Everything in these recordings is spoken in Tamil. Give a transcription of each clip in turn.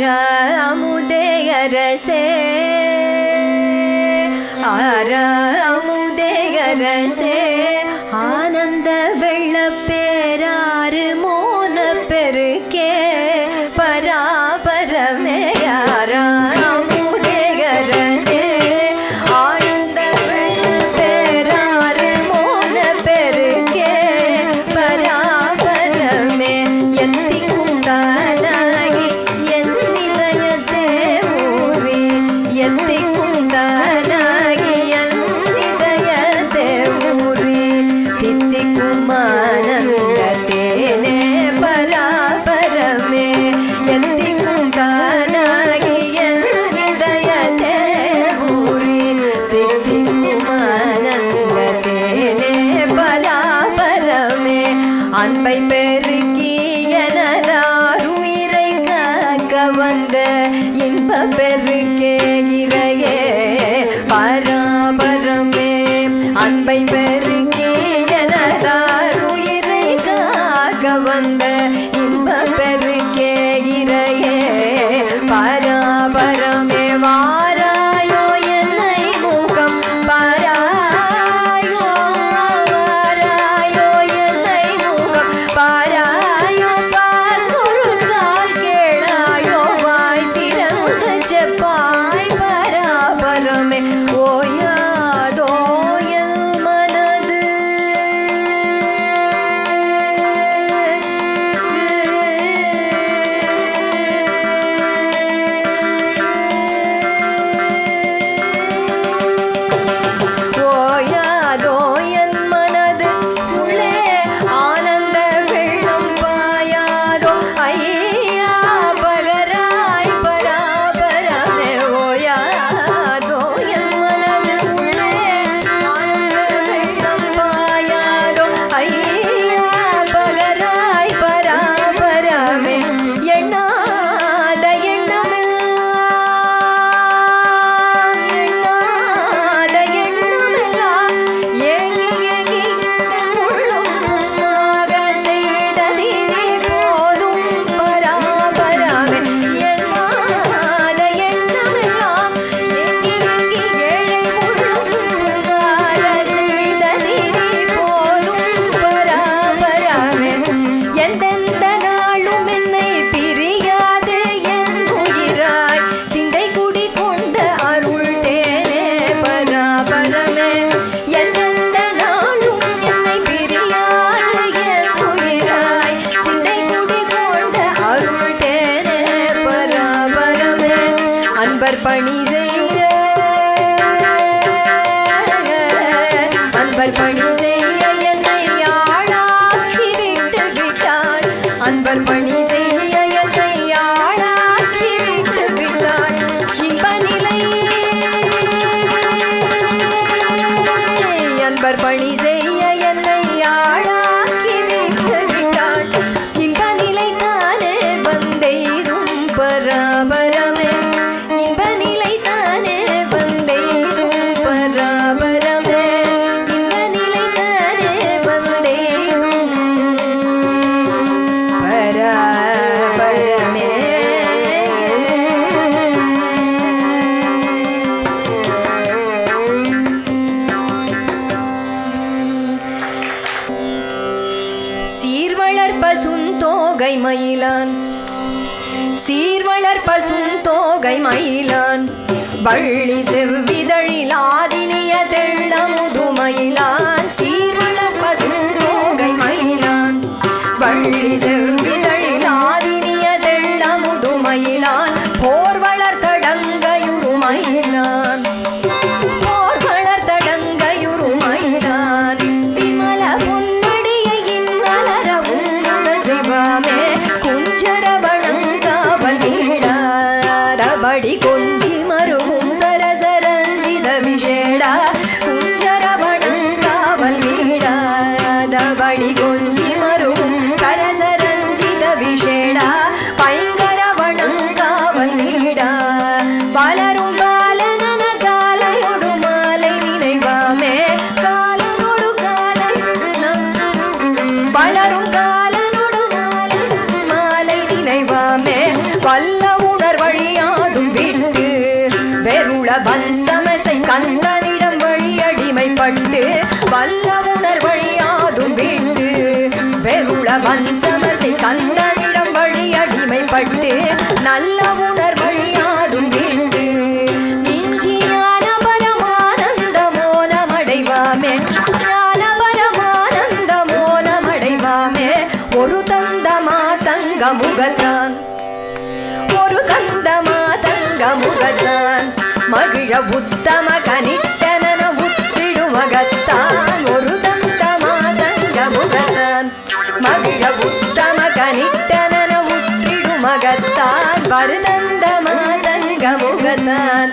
ஆர அமுதே அரசே ஆர அமுதே அரசே ஆனந்த வெள்ளப்பேராறு மோன பெருக்கே பராபரமே ஆர அமுதே அரசே ஆனந்த வெள்ளப்பேராறு மோன பெருக்கே பராபரமே எத்திக்குண்டானாகி என் இதயத்தே ஊறி எத்திக்குண்டானாகி என் இதயத்தே ஊறி தித்திக்குமானந்த தேனே பராபரமே எத்திக்குண்டானாகி என் இதயத்தே ஊறி தித்திக்குமானந்த தேனே பராபரமே அன்பை பெருக்கி எனதார் உயிரை காக்க வந்த இன்ப பெருக்கே இறையே பராபரமே அன்பை பெருக்கி எனதார் உயிரை காக்க வந்த இன்ப பெருக்கே இறையே பராபரமே வாராயோ என்னை முகம் பாராயோ வாராயோ என்னை முகம் பாராயோ பார்க்குறுங்கால் கேளாயோ வாய் திறந்து செப்பாய் பராபரமே ஓயாதோ என் மனது ஓயாதோ என் மனது உள்ளே ஆனந்த வெள்ளம் பாயாதோ ஐயா பகராய் பராபரமே ஓயாதோ என் மனது உள்ளே ஆனந்த வெள்ளம் பாயாதோ ஐயா பகராய் பராபரமே எண்ணாத எண்ணமெல்லாம் எண்ணாத எண்ணமெல்லாம் ஏங்கி ஏங்கி உள்ளும் உன்னாக செய்ததிலே போதும் பராபரமே எண்ணாத எண்ணமெல்லாம் ஏங்கி ஏங்கி ஏழை உள்ளும் உன்னாக செய்ததிலே போதும் பராபரமே எந்தெந்த நாளும் என்னை பிரியாது என் உயிராய் சிந்தை குடி கொண்ட அருள் தேனே பராபரமே எந்தெந்த நாளும் என்னை பிரியாது என் உயிராய் சிந்தை குடி கொண்ட அருள் தேனே பராபரமே அன்பர் பணி செய்ய அன்பர் பணி செய்ய என்னை ஆளாக்கி விட்டு விட்டான் அன்பர் பணி செய்ய என்னை ஆளாக்கி விட்டு விட்டான் இன்ப நிலை அன்பர் பணி செய்ய என்னை ஆளாக்கி விட்டு விட்டான் இன்ப நிலை தானே வந்தெய்தும் பராபரமே இன்ப நிலை தானே வந்தெய்தும் பராபரமே இன்ப நிலை தானே வந்தெய்தும் பராபரமே சீர்வளர் பசுந்தோகை மயிலான் சீர்வளர் பசுந்தோகை மயிலான் வள்ளி செவ்விதழில் ஆதினிய தெள்ள முதுமயிலான் சீர்வளர் பசுந்தோகை மயிலான் வள்ளி செவ்விதழில் ஆதினிய தெள்ள முதுமயிலான் போர் வளர்த்தடங்கையுறு மயிலான் போர் வளர்த்தடங்கையுறு மயிலான் விமல பொன்னடியை இன்னலரவும் முதல் சிவமே குஞ்சரவணங்காவல் வீடாரபடி கொஞ்சி மருவும் சரசரஞ்சித விஷேடா குஞ்சரவணங்காவல் வீடாரபடி கொஞ்சி மருவும் சரசரஞ்சித விஷேடா பைங்கரவணங்காவல் வீடா பலரும் பாலனன காலையொடு மாலை நினைவாமே காலனோடு காலம் பலரும் காலனோடு மாலை வன்சமர்சை கந்தனிடம் வழி அடிமைப்பட்டு நல்ல உணர் வழியாதும் கேட்டு மிஞ்சி ஞான பரமானந்த மோனமடைவாமே ஞான பரமானந்த மோனமடைவாமே ஒரு தந்த மாதங்க முகத்தான் ஒரு தந்த மாதங்க முகத்தான் மகிழ உத்தம கனிட்டன உத்திடுமகத்தான் ஒரு தந்த மாதங்க முகத்தான் மகிழ உத்தம கனிட்டன உத்திடுமகத்தான் வருதந்த மாதங்க முகத்தான்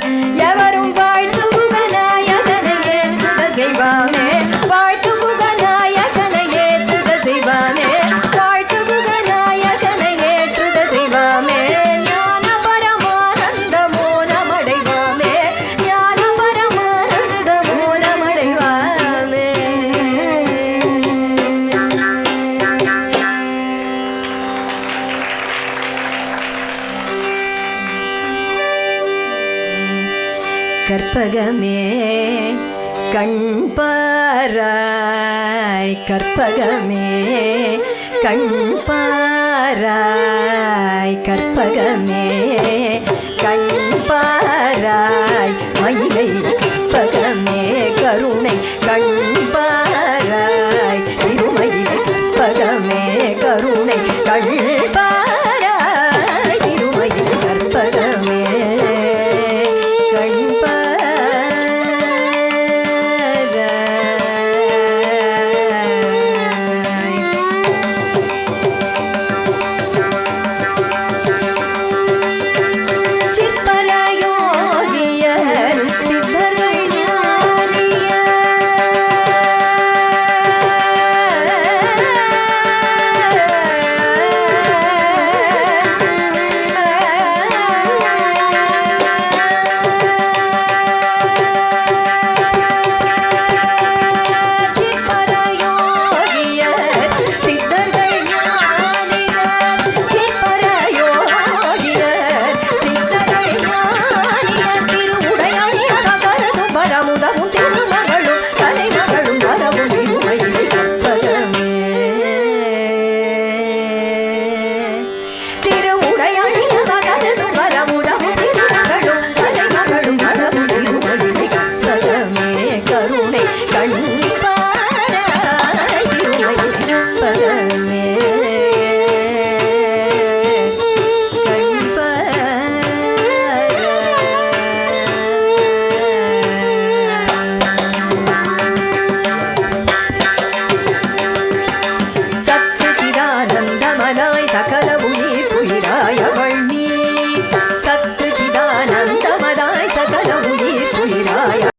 எவரும் வாழ்த்து முகநாயகனை ஏற்றுதல் செய்வாமே வாழ்த்து முகநாயகனை ஏற்றுதல் செய்வாமே வாழ்த்து முகநாயகனை ஏற்றுதல் செய்வாமே ஞான பரமானந்த மோனமடைவாமே ஞான பரமானந்த மோனமடைவாமே. கற்பகமே கண்பாராய் கற்பகமே கண்பாராய் கற்பகமே கண்பாராய் மயிலை கற்பகமே கருணை கண்பாராய் இருமயில் கற்பகமே கருணை கண்பாராய்